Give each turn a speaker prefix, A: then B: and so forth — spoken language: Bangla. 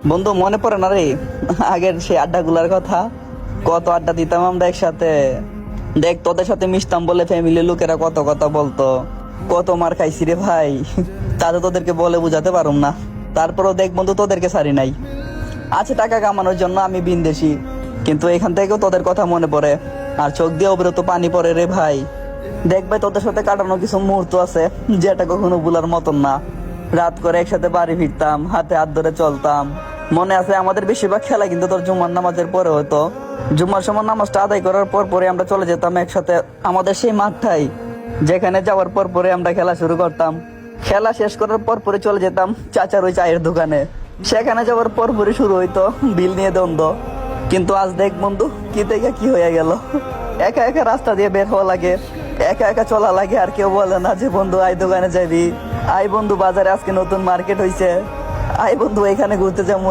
A: বন্ধু মনে পড়ে না রে আগের সেই আড্ডাগুলার কথা? কত আড্ডা দিতাম আমরা একসাথে। দেখ তোদের সাথে মিশতাম বলে ফ্যামিলির লোকেরা কত কথা বলতো, কত মার খাইছি রে ভাই। তাতে তোদেরকে বলে বুঝাতে পারুম না। তারপরও দেখ বন্ধু, তোদেরকে ছাড়ি নাই। আছে টাকা কামানোর জন্য আমি বিন্দেশি, কিন্তু এখান থেকেও তোদের কথা মনে পড়ে, আর চোখ দিয়ে অবিরত পানি পড়ে রে ভাই। দেখ ভাই, তোদের সাথে কাটানো কিছু মুহূর্ত আছে যেটা কখনো ভুলার মতন না। রাত করে একসাথে বাড়ি ফিরতাম, হাতে হাত ধরে চলতাম। মনে আছে আমাদের বেশিরভাগ খেলা কিন্তু তোর জুম্মার নামাজের পরে হতো। জুম্মার সময় নামাজটা আদায় করার পর পরে আমরা চলে যেতাম একসাথে আমাদের সেই মাঠটাই, যেখানে যাওয়ার পর পরে আমরা খেলা শুরু করতাম। খেলা শেষ করার পর পরে চলে যেতাম চাচার ওই চায়ের দোকানে। সেখানে যাওয়ার পর পরে শুরু হইতো বিল নিয়ে দ্বন্দ্ব। কিন্তু আজ দেখ বন্ধু, কি থেকে কি হয়ে গেল। একা একা রাস্তা দিয়ে বের হওয়া লাগে, একা একা চলা লাগে, আর কেউ বলে না যে বন্ধু আই দোকানে যাবি, আই বন্ধু বাজারে আজকে নতুন মার্কেট হইছে, আই বন্ধু এখানে ঘুরতে যাবো।